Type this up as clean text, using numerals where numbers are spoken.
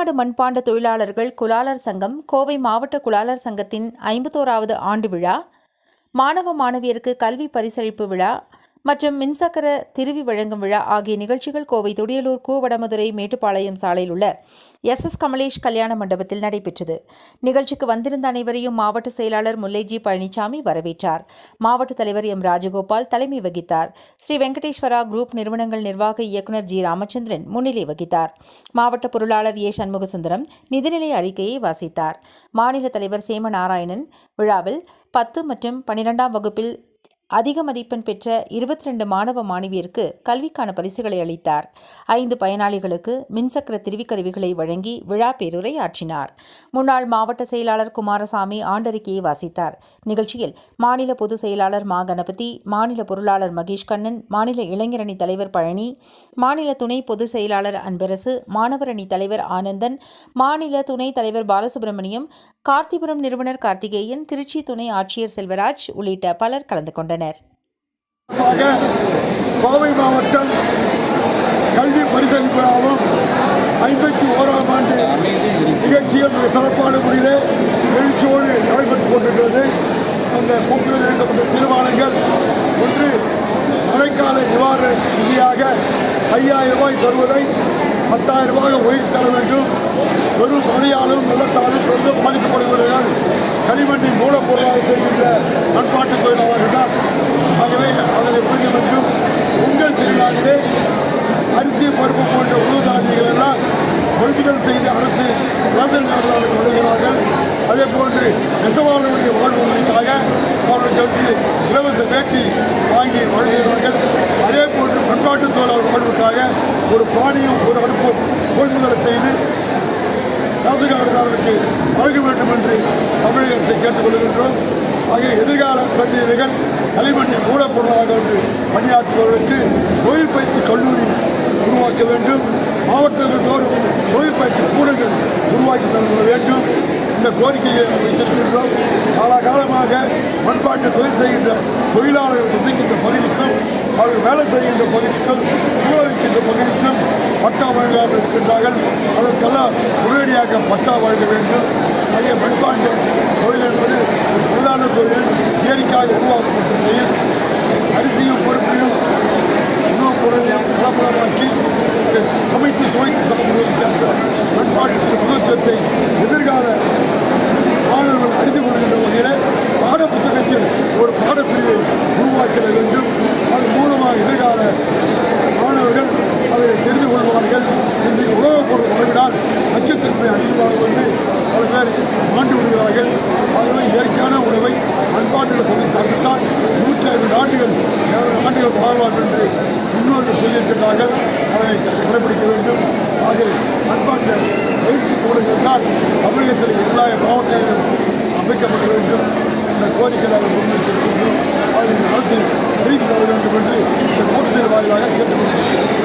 தமிழ்நாடு மண்பாண்ட தொழிலாளர்கள் குலாலர் சங்கம் கோவை மாவட்ட குலாலர் சங்கத்தின் 51வது ஆண்டு விழா, மாணவ மாணவியருக்கு கல்வி பரிசளிப்பு விழா மற்றும் மின்சக்கர திருவி வழங்கும் விழா ஆகிய நிகழ்ச்சிகள் கோவை துடியலூர் வடமதுரை மேட்டுப்பாளையம் சாலையில் உள்ள எஸ் கமலேஷ் கல்யாண மண்டபத்தில் நடைபெற்றது. நிகழ்ச்சிக்கு வந்திருந்த அனைவரையும் மாவட்ட செயலாளர் முல்லைஜி பழனிசாமி வரவேற்றார். மாவட்ட தலைவர் எம் ராஜகோபால் தலைமை வகித்தார். ஸ்ரீ வெங்கடேஸ்வரா குரூப் நிறுவனங்கள் நிர்வாக இயக்குநர் ஜி ராமச்சந்திரன் முன்னிலை வகித்தார். மாவட்ட பொருளாளர் ஏ சண்முகசுந்தரம் நிதிநிலை அறிக்கையை வாசித்தார். மாநில தலைவர் சேமநாராயணன் விழாவில் 10 மற்றும் 12ஆம் வகுப்பில் அதிக மதிப்பெண் பெற்ற 22 மாணவ மாணவியருக்கு கல்விக்கான பரிசுகளை அளித்தார். 5 பயனாளிகளுக்கு மின்சக்கர திருவிக்கருவிகளை வழங்கி விழா பேருரை ஆற்றினார். முன்னாள் மாவட்ட செயலாளர் குமாரசாமி ஆண்டறிக்கையை வாசித்தார். நிகழ்ச்சியில் மாநில பொதுச் செயலாளர் மா கணபதி, மாநில பொருளாளர் மகேஷ் கண்ணன், மாநில இளைஞரணி தலைவர் பழனி, மாநில துணை பொதுச் செயலாளர் அன்பரசு, மாணவர் அணி தலைவர் ஆனந்தன், மாநில துணைத் தலைவர் பாலசுப்ரமணியம், கார்த்திபுரம் நிறுவனர் கார்த்திகேயன், திருச்சி துணை ஆட்சியர் செல்வராஜ் உள்ளிட்ட பலர் கலந்து கொண்டனர். கோவை மாவட்டம் கல்வி பரிசளிப்பு விழாவும் 51ஆம் ஆண்டு நிகழ்ச்சியும் மிக சிறப்பான முறையில் எழுச்சியோடு நடைபெற்றுக் கொண்டிருக்கிறது. அந்த கூட்டத்தில் எடுக்கப்பட்ட தீர்மானங்கள் ஒன்று, மழைக்கால நிவாரண நிதியாக 5000 ரூபாய் தருவதை 10,000 ரூபாய் உயர்த்தி தர வேண்டும். வெறும் மழையாலும் வெள்ளத்தாலும் பெரிதும் பாதிக்கப்படுகிறார்கள் களிமண்ணை மூலப்பொருளாக செய்கின்ற மண்பாட்டு தொழிலாளர்கள் தான். ஆகவே அதனை புரிந்து வேண்டும். பொங்கல் திருநாளிலே அரிசி பருப்பு போன்ற உணவு தானியங்கள் எல்லாம் கொள்முதல் செய்து அரசு ரேஷன் கார்டுதாரர்கள் வழங்குகிறார்கள். அதே போன்று நெசவாளர்களுடைய வாழ்வுகளுக்காக அவர்களுக்கு இலவச வேட்டி வாங்கி வழங்குகிறார்கள். அதே போன்று பண்பாட்டு தொழிலாளர் வாழ்வுக்காக ஒரு பானையும் ஒரு அடுப்பும் கொள்முதல் செய்து ரேஷன் கார்டுதாரர்களுக்கு வழங்க வேண்டும் என்று தமிழக அரசை கேட்டுக்கொள்கின்றோம். ஆகிய எதிர்கால சந்ததியினர்கள் களிமண்ணை மூலப்பொருளாக கொண்டு பணியாற்றுபவர்களுக்கு தொழில் பயிற்சி கல்லூரி உருவாக்க வேண்டும். மாவட்டங்கள் தோறும் தொழில் பயிற்சி கூடங்கள் உருவாக்கி தர வேண்டும். இந்த கோரிக்கையை வைத்திருக்கின்றோம். காலகாலமாக மண்பாட்டு தொழில் செய்கின்ற தொழிலாளர்கள் வசிக்கின்ற பகுதிக்கும் அவர்கள் வேலை செய்கின்ற பகுதிக்கும் சூழலிக்கின்ற பகுதிக்கும் பட்டா வழங்காமல் இருக்கின்றார்கள். அதற்கெல்லாம் உடனடியாக பட்டா வழங்க வேண்டும். ஆகிய மண்பாட்டு தொழில் என்பது ஒரு பிரதான தொழில். இயற்கையாக உருவாக்கப்பட்ட தொழில். அரிசியும் பொறுப்பையும் உணவுப் பொருளையும் கலப்படமாக்கி சமைத்து சாப்பிடுவதற்கேற்ற மண்பாட்டத்தின் மகத்துவத்தை எதிர்கால மாணவர்கள் அறிந்து கொள்கின்ற வகையில் பாட புத்தகத்தில் ஒரு பாடப்பிரிவை உருவாக்கிட வேண்டும். அதன் மூலமாக எதிர்கால மாணவர்கள் அதை தெரிந்து கொள்வார்கள். இன்றைக்கு உணவுப் பொருள் வழங்கினால் நச்சுத்தன்மை அதிகமாக வந்து பல பேர் மாண்டு விடுகிறார்கள். ஆகவே இயற்கையான உணவை மண்பாட்டில் சொல்லி சாப்பிட்டால் 150 ஆண்டுகள் 200 ஆண்டுகள் வாழலாம் என்று முன்னோர்கள் சொல்லியிருக்கின்றார்கள். அதனை கடைபிடிக்க வேண்டும். ஆக மண்பாட்டு பயிற்சி கூடங்கள் தான் தமிழகத்தில் எல்லா மாவட்டங்களிலும் அமைக்கப்பட வேண்டும் என்ற கோரிக்கை நாங்கள் முன்வைத்திருக்கின்றோம். அதை அரசு செய்து தர வேண்டும் என்று இந்த கூட்டத்தின் வாயிலாக கேட்டுக்கொள்கிறோம்.